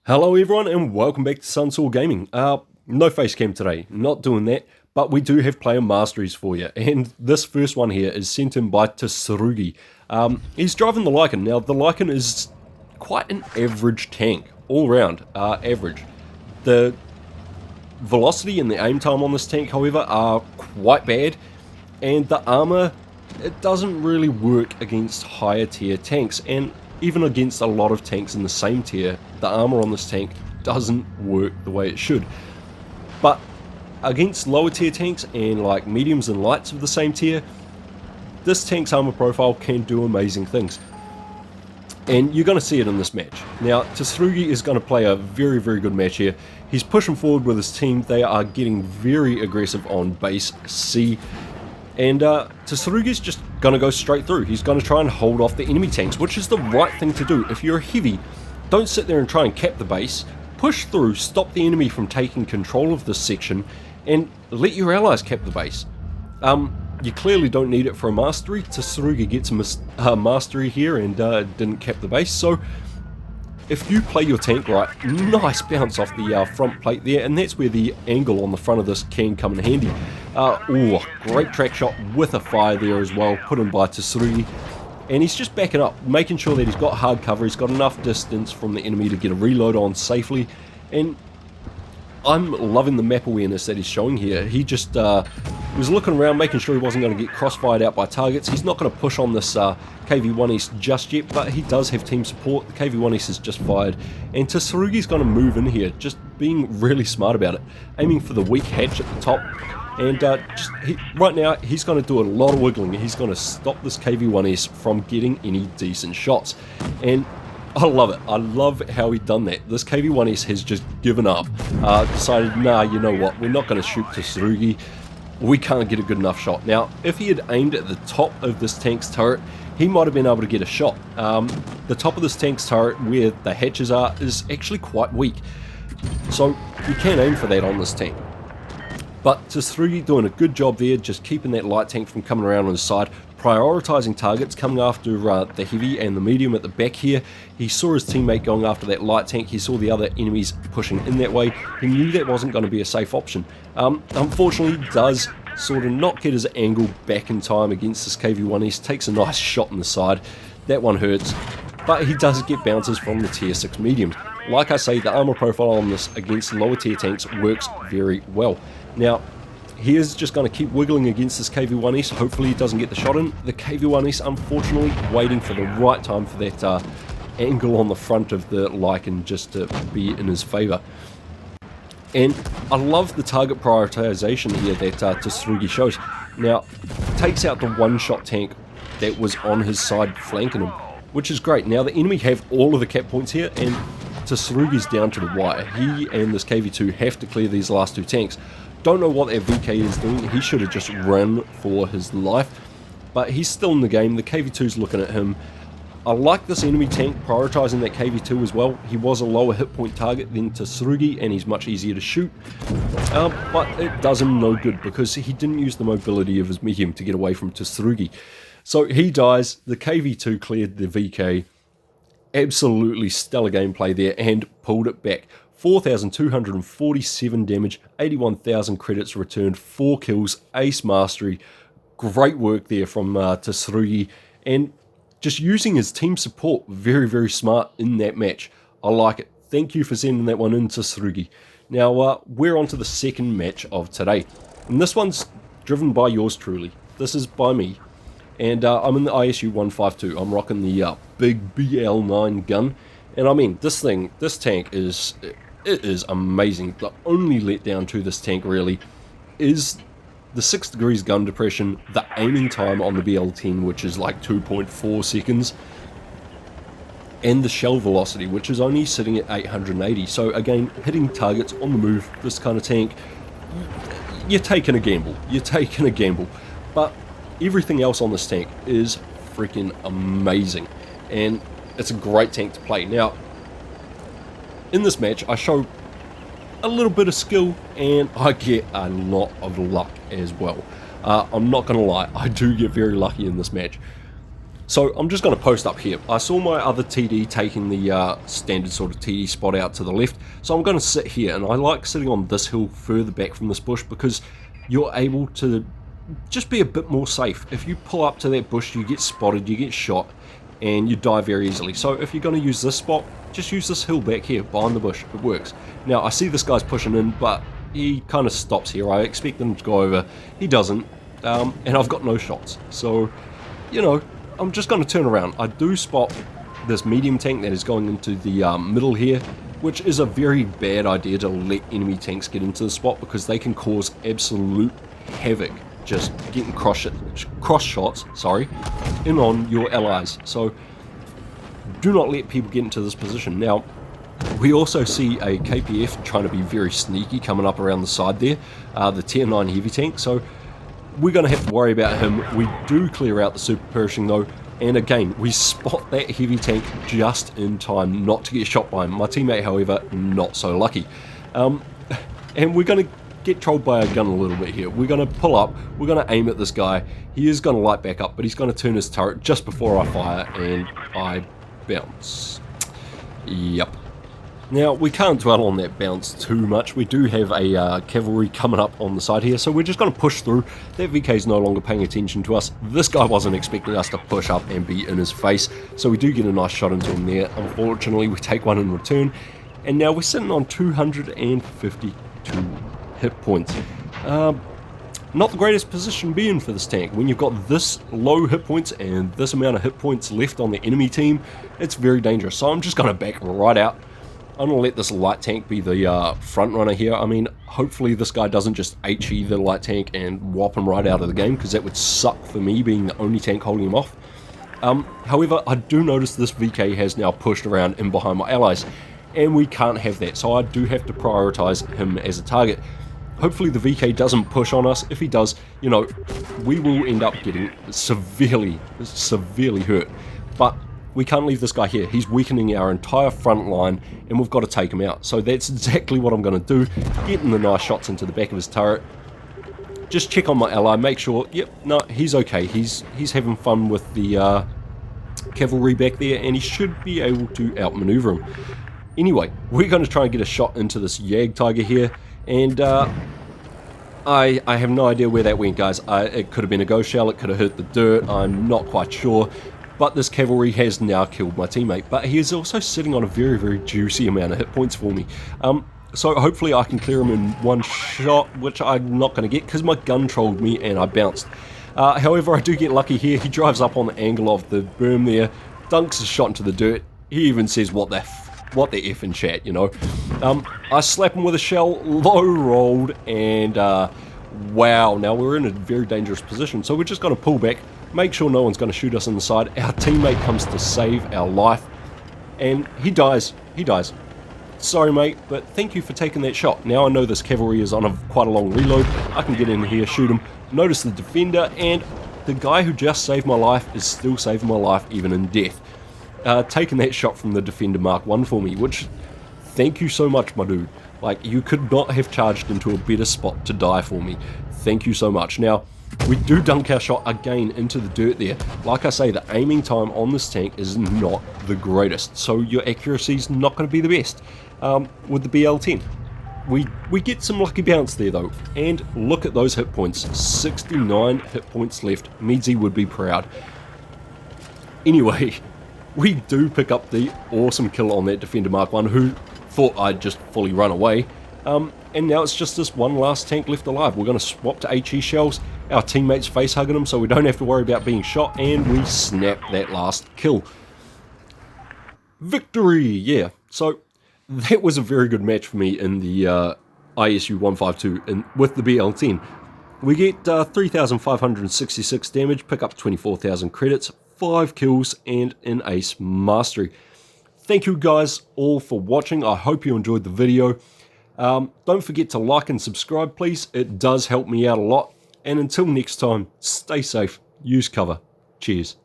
Hello everyone and welcome back to Sunsoul Gaming. No face cam today, not doing that, but we do have player masteries for you. And this first one here is sent in by Tsruugi. He's driving the Lycan. Now the Lycan is quite an average tank, all round, average. The velocity and the aim time on this tank, however, are quite bad. And the armor, it doesn't really work against higher tier tanks. And even against a lot of tanks in the same tier, the armor on this tank doesn't work the way it should. But against lower tier tanks and like mediums and lights of the same tier, this tank's armor profile can do amazing things. And you're going to see it in this match. Now, Tsruugi is going to play a very, very good match here. He's pushing forward with his team. They are getting very aggressive on base C. And Tsruugi's just going to go straight through. He's going to try and hold off the enemy tanks, which is the right thing to do. If you're a heavy, don't sit there and try and cap the base. Push through, stop the enemy from taking control of this section, and let your allies cap the base. You clearly don't need it for a mastery. Tsruugi gets a mastery here and didn't cap the base. So if you play your tank right, nice bounce off the front plate there, and that's where the angle on the front of this can come in handy. Great track shot with a fire there as well, put in by Tsruugi. And he's just backing up, making sure that he's got hard cover, he's got enough distance from the enemy to get a reload on safely. And I'm loving the map awareness that he's showing here. He just was looking around, making sure he wasn't going to get crossfired out by targets. He's not going to push on this KV-1 East just yet, but he does have team support. The KV-1 East is just fired, and Tsruugi's going to move in here, just being really smart about it, aiming for the weak hatch at the top. And right now, he's going to do a lot of wiggling. He's going to stop this KV-1S from getting any decent shots. And I love it. I love how he done that. This KV-1S has just given up. Decided, nah, you know what? We're not going to shoot Tsruugi. We can't get a good enough shot. Now, if he had aimed at the top of this tank's turret, he might have been able to get a shot. The top of this tank's turret, where the hatches are, is actually quite weak. So you can aim for that on this tank. But Tsruugi doing a good job there, just keeping that light tank from coming around on his side, prioritising targets, coming after the heavy and the medium at the back here. He saw his teammate going after that light tank, he saw the other enemies pushing in that way, he knew that wasn't going to be a safe option. Unfortunately, he does sort of not get his angle back in time against this KV-1 East, takes a nice shot in the side, that one hurts, but he does get bounces from the tier 6 mediums. Like I say, the armor profile on this against lower tier tanks works very well. Now, he is just going to keep wiggling against this KV-1 East. Hopefully he doesn't get the shot in. The KV-1 East, unfortunately, waiting for the right time for that angle on the front of the Lycan just to be in his favour. And I love the target prioritization here that Tsruugi shows. Now, takes out the one-shot tank that was on his side flanking him, which is great. Now, the enemy have all of the cap points here, and Tsruugi's down to the wire. He and this KV-2 have to clear these last two tanks. Don't know what that VK is doing. He should have just run for his life, but he's still in the game. The KV-2's looking at him. I like this enemy tank prioritizing that KV-2 as well. He was a lower hit point target than Tsruugi, and he's much easier to shoot, but it does him no good because he didn't use the mobility of his medium to get away from Tsruugi. So he dies. The KV-2 cleared the VK. Absolutely stellar gameplay there and pulled it back. 4,247 damage, 81,000 credits returned, 4 kills, ace mastery. Great work there from Tsruugi, and just using his team support very, very smart in that match. I like it. Thank you for sending that one in, Tsruugi. Now, we're on to the second match of today, and this one's driven by yours truly. This is by me, and I'm in the ISU 152. I'm rocking the big BL9 gun, and I mean, this tank is... It is amazing. The only letdown to this tank really is the 6 degrees gun depression, the aiming time on the BL10, which is like 2.4 seconds, and the shell velocity, which is only sitting at 880. So again, hitting targets on the move, this kind of tank, you're taking a gamble. You're taking a gamble. But everything else on this tank is freaking amazing, and it's a great tank to play. Now, in this match, I show a little bit of skill, and I get a lot of luck as well. I'm not going to lie, I do get very lucky in this match. So I'm just going to post up here. I saw my other TD taking the standard sort of TD spot out to the left, so I'm going to sit here, and I like sitting on this hill further back from this bush because you're able to just be a bit more safe. If you pull up to that bush, you get spotted, you get shot, and you die very easily. So if you're going to use this spot, just use this hill back here behind the bush. It works. Now I see this guy's pushing in, but he kind of stops here. I expect him to go over. He doesn't, and I've got no shots. So, you know, I'm just going to turn around. I do spot this medium tank that is going into the middle here, which is a very bad idea to let enemy tanks get into the spot because they can cause absolute havoc just getting cross shots in on your allies. So do not let people get into this position. Now we also see a KPF trying to be very sneaky coming up around the side there, the tier 9 heavy tank, so we're going to have to worry about him. We do clear out the super Pershing though, and again we spot that heavy tank just in time not to get shot by him. My teammate however not so lucky, and we're going to get trolled by our gun a little bit here. We're going to pull up, we're going to aim at this guy. He is going to light back up, but he's going to turn his turret just before I fire, and I bounce. Yep. Now, we can't dwell on that bounce too much. We do have a cavalry coming up on the side here, so we're just going to push through. That VK is no longer paying attention to us. This guy wasn't expecting us to push up and be in his face, so we do get a nice shot into him there. Unfortunately, we take one in return, and now we're sitting on 252 hit points. Not the greatest position to be in for this tank. When you've got this low hit points and this amount of hit points left on the enemy team, it's very dangerous. So I'm just going to back right out. I'm going to let this light tank be the front runner here. I mean, hopefully this guy doesn't just HE the light tank and whop him right out of the game, because that would suck for me being the only tank holding him off. However, I do notice this VK has now pushed around in behind my allies, and we can't have that, so I do have to prioritize him as a target. Hopefully the VK doesn't push on us. If he does, you know, we will end up getting severely hurt. But we can't leave this guy here. He's weakening our entire front line, and we've got to take him out. So that's exactly what I'm going to do. Getting the nice shots into the back of his turret. Just check on my ally, make sure, yep, no, he's okay. He's having fun with the cavalry back there, and he should be able to outmaneuver him. Anyway, we're going to try and get a shot into this Jag Tiger here. And I have no idea where that went, guys. It could have been a ghost shell, it could have hurt the dirt, I'm not quite sure. But this cavalry has now killed my teammate. But he is also sitting on a very juicy amount of hit points for me. So hopefully I can clear him in one shot, which I'm not going to get because my gun trolled me and I bounced. However, I do get lucky here. He drives up on the angle of the berm there, dunks a shot into the dirt. He even says, what the F in chat, you know. I slap him with a shell, low rolled, and wow, now we're in a very dangerous position. So we're just going to pull back, make sure no one's going to shoot us in the side. Our teammate comes to save our life, and he dies. Sorry mate, but thank you for taking that shot. Now I know this cavalry is on quite a long reload. I can get in here, shoot him, notice the defender, and the guy who just saved my life is still saving my life even in death. Taking that shot from the Defender Mark 1 for me, which, thank you so much, my dude. Like, you could not have charged into a better spot to die for me. Thank you so much. Now, we do dunk our shot again into the dirt there. Like I say, the aiming time on this tank is not the greatest, so your accuracy is not going to be the best with the BL-10. We get some lucky bounce there though, and look at those hit points. 69 hit points left. Meadsy would be proud. Anyway, we do pick up the awesome kill on that Defender Mark 1, who thought I'd just fully run away. And now it's just this one last tank left alive. We're going to swap to HE shells. Our teammates face hugging them, so we don't have to worry about being shot, and we snap that last kill. Victory! Yeah, so that was a very good match for me in the ISU 152 with the BL-10. We get 3,566 damage, pick up 24,000 credits, 5 kills, and an ace mastery. Thank you guys all for watching. I hope you enjoyed the video. Don't forget to like and subscribe, please. It does help me out a lot. And until next time, stay safe, use cover. Cheers.